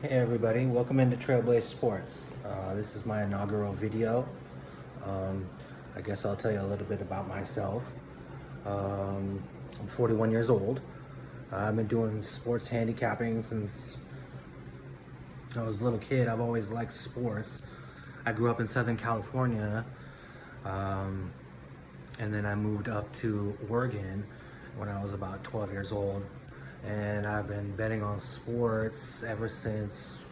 Hey everybody, welcome into Trailblaze Sports. This is my inaugural video. Um, I guess I'll tell you a little bit about myself. I'm 41 years old. I've been doing sports handicapping since I was a little kid. I've always liked sports. I grew up in Southern California, um, and then I moved up to Oregon when I was about 12 years old. And I've been betting on sports ever since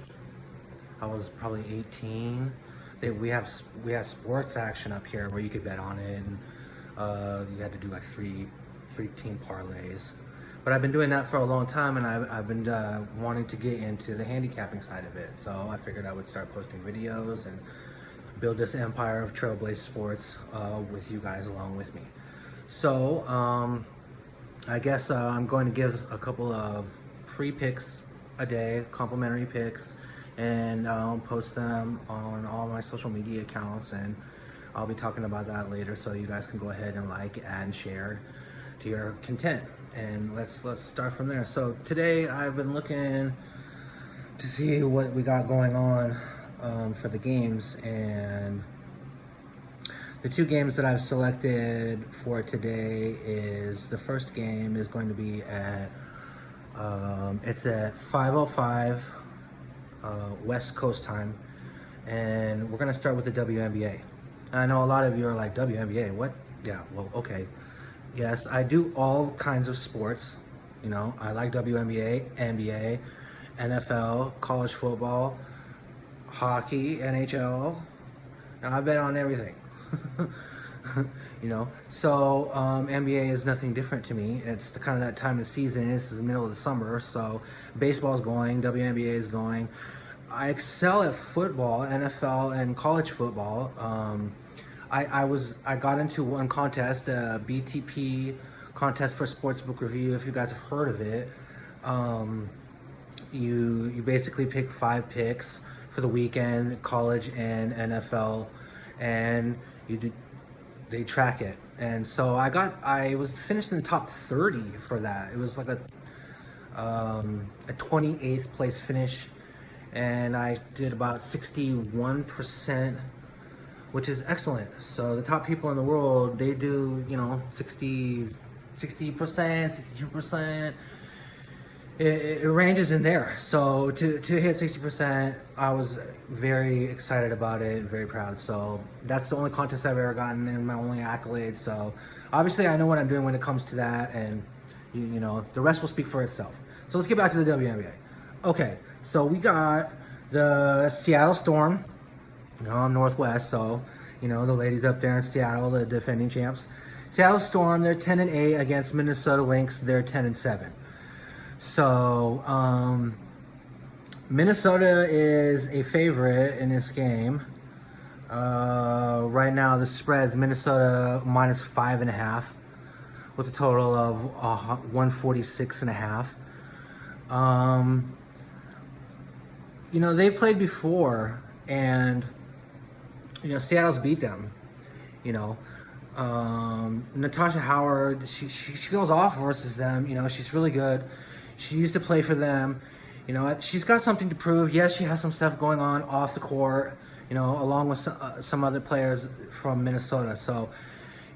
I was probably 18. We have sports action up here where you could bet on it, and you had to do like three team parlays. But I've been doing that for a long time, and I've been wanting to get into the handicapping side of it. So I figured I would start posting videos and build this empire of Trailblaze Sports with you guys along with me. So I guess I'm going to give a couple of free picks a day, complimentary picks, and I'll post them on all my social media accounts, and I'll be talking about that later, so you guys can go ahead and like, add, and share to your content. And let's start from there. So today I've been looking to see what we got going on for the games, and the two games that I've selected for today is the first game is going to be at it's at 5:05 West Coast time, and we're gonna start with the WNBA. I know a lot of you are like, WNBA, what? Yeah, well, okay. Yes, I do all kinds of sports. You know, I like WNBA, NBA, NFL, college football, hockey, NHL. Now I bet on everything. You know, so NBA is nothing different to me. It's the kind of that time of season. This is the middle of the summer, so baseball's going, WNBA is going. I excel at football, NFL, and college football. I got into one contest, the BTP contest for Sportsbook Review. If you guys have heard of it, you basically pick 5 picks for the weekend, college and NFL, and they track it. And so I was finished in the top 30 for that. It was like a 28th place finish, and I did about 61%, which is excellent. So the top people in the world, they do, you know, 60%, 62%. It ranges in there. So to hit 60%, I was very excited about it and very proud. So that's the only contest I've ever gotten and my only accolade. So obviously I know what I'm doing when it comes to that, and you know, the rest will speak for itself. So let's get back to the WNBA. Okay, so we got the Seattle Storm. You know, I'm Northwest, so you know the ladies up there in Seattle, the defending champs. Seattle Storm, they're 10-8 against Minnesota Lynx. They're 10-7. So, Minnesota is a favorite in this game. Right now, the spread's Minnesota minus 5.5, with a total of 146.5. You know, they've played before, and you know Seattle's beat them. You know, Natasha Howard, she goes off versus them. You know, she's really good. She used to play for them. You know, she's got something to prove. Yes, she has some stuff going on off the court, you know, along with some other players from Minnesota. So,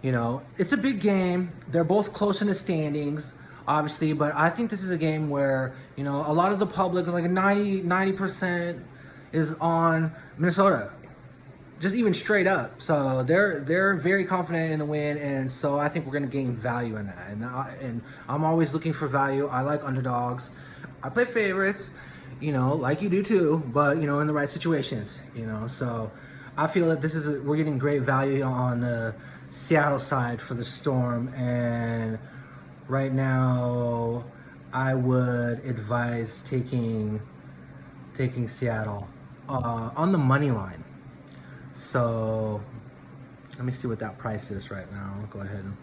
you know, it's a big game. They're both close in the standings, obviously, but I think this is a game where, you know, a lot of the public, like 90% is on Minnesota. Just even straight up. So they're very confident in the win, and so I think we're going to gain value in that. And I'm always looking for value. I like underdogs. I play favorites, you know, like you do too, but you know, in the right situations, you know. So I feel that we're getting great value on the Seattle side for the Storm, and right now I would advise taking Seattle on the money line. So let me see what that price is right now. I'll go ahead and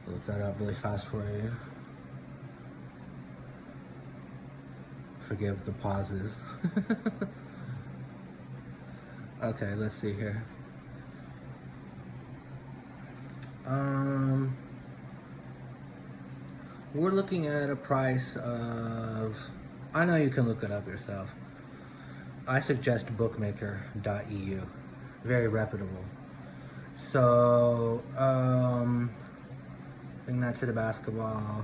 look that up really fast for you. Forgive the pauses. Okay, let's see here. We're looking at a price of, I know you can look it up yourself. I suggest bookmaker.eu. Very reputable. So, bring that to the basketball,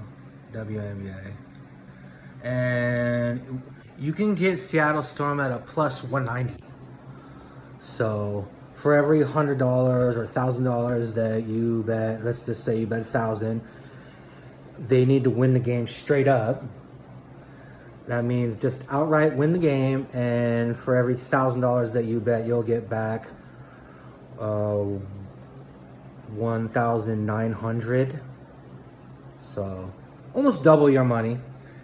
WNBA. And you can get Seattle Storm at a plus 190. So, for every $100 or $1,000 that you bet, let's just say you bet 1,000, they need to win the game straight up. That means just outright win the game, and for every $1,000 that you bet, you'll get back 1,900. So almost double your money.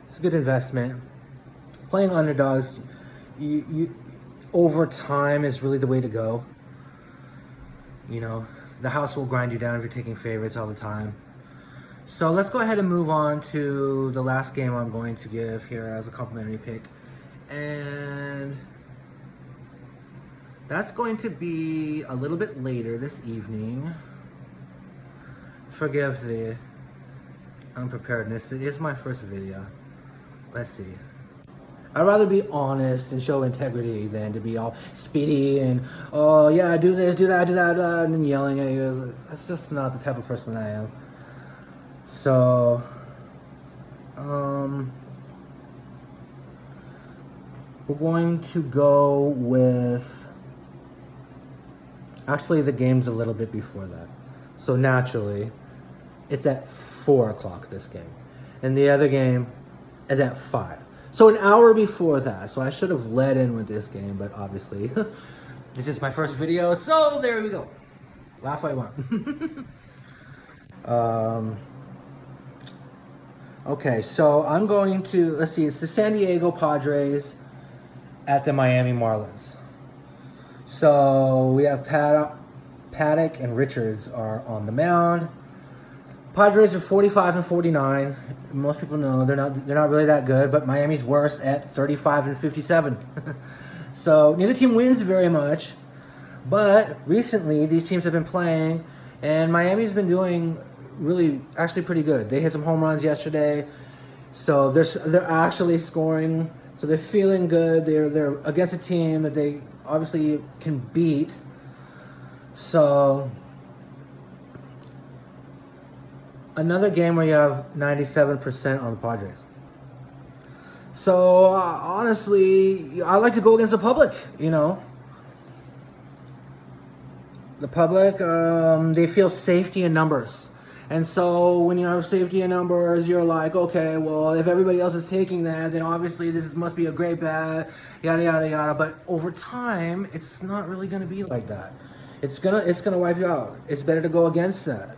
It's a good investment. Playing underdogs, you over time is really the way to go. You know, the house will grind you down if you're taking favorites all the time. So let's go ahead and move on to the last game I'm going to give here as a complimentary pick. And that's going to be a little bit later this evening. Forgive the unpreparedness. It is my first video. Let's see. I'd rather be honest and show integrity than to be all speedy and, oh yeah, do this, do that, and yelling at you. That's just not the type of person I am. So, we're going to go with, actually the game's a little bit before that. So naturally, it's at 4 o'clock this game. And the other game is at 5. So an hour before that. So I should have led in with this game, but obviously, this is my first video, so there we go. Laugh I want. Okay, so I'm going to, let's see, it's the San Diego Padres at the Miami Marlins. So we have Paddock and Richards are on the mound. Padres are 45 and 49. Most people know they're not really that good, but Miami's worse at 35 and 57. So neither team wins very much, but recently these teams have been playing, and Miami's been doing really actually pretty good. They hit some home runs yesterday, so they're actually scoring, so they're feeling good. They're against a team that they obviously can beat. So another game where you have 97% on the Padres. So honestly, I like to go against the public. You know, the public, they feel safety in numbers. And so when you have safety in numbers, you're like, okay, well, if everybody else is taking that, then obviously this must be a great bet, yada, yada, yada. But over time, it's not really going to be like that. It's gonna wipe you out. It's better to go against that.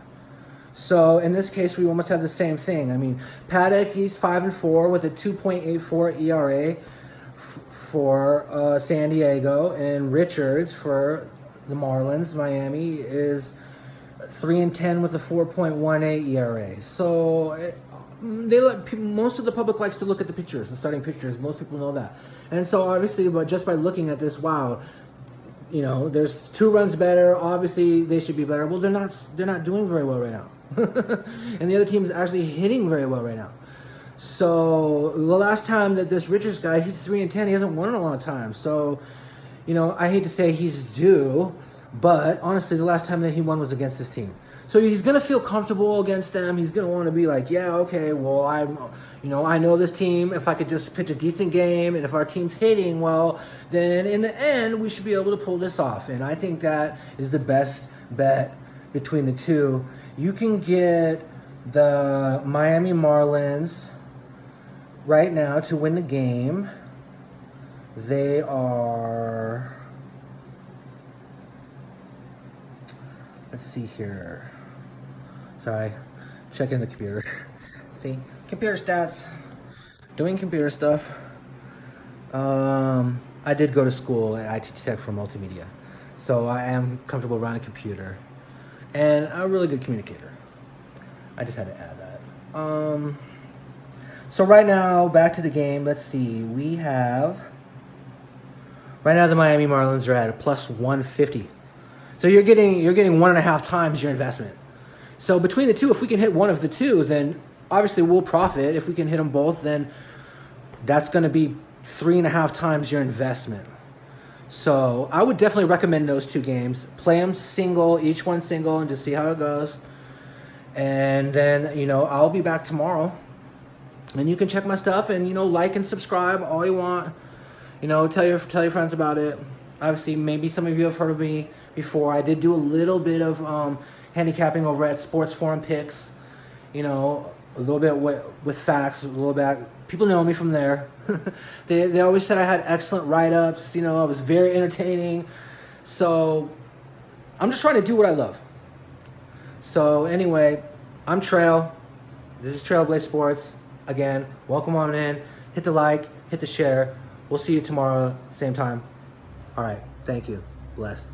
So in this case, we almost have the same thing. I mean, Paddock, he's 5-4 with a 2.84 ERA for San Diego, and Richards for the Marlins, Miami, is 3-10 with a 4.18 ERA. So most of the public likes to look at the pitchers, the starting pitchers. Most people know that. And so obviously, but just by looking at this, wow, you know, there's 2 runs better. Obviously, they should be better. Well, they're not doing very well right now. And the other team is actually hitting very well right now. So the last time that this Richards guy, he's 3-10. He hasn't won in a long time. So, you know, I hate to say he's due, but honestly, the last time that he won was against this team. So he's going to feel comfortable against them. He's going to want to be like, yeah, okay, well, I know this team. If I could just pitch a decent game, and if our team's hitting well, then in the end, we should be able to pull this off. And I think that is the best bet between the two. You can get the Miami Marlins right now to win the game. They are, let's see here. Sorry, checking the computer. See, computer stats, doing computer stuff. I did go to school at IT Tech for multimedia, so I am comfortable around a computer and a really good communicator. I just had to add that. So right now, back to the game. Let's see. We have, right now the Miami Marlins are at a plus 150. So you're getting 1.5 times your investment. So between the two, if we can hit one of the two, then obviously we'll profit. If we can hit them both, then that's going to be 3.5 times your investment. So I would definitely recommend those 2 games. Play them single, each one single, and just see how it goes. And then, I'll be back tomorrow. And you can check my stuff and, like and subscribe all you want. Tell your friends about it. Obviously, maybe some of you have heard of me before. I did do a little bit of handicapping over at Sports Forum Picks. A little bit with facts, a little bit. People know me from there. They always said I had excellent write-ups. I was very entertaining. So I'm just trying to do what I love. So anyway, I'm Trail. This is Trailblaze Sports. Again, welcome on in. Hit the like, hit the share. We'll see you tomorrow, same time. All right. Thank you. Bless.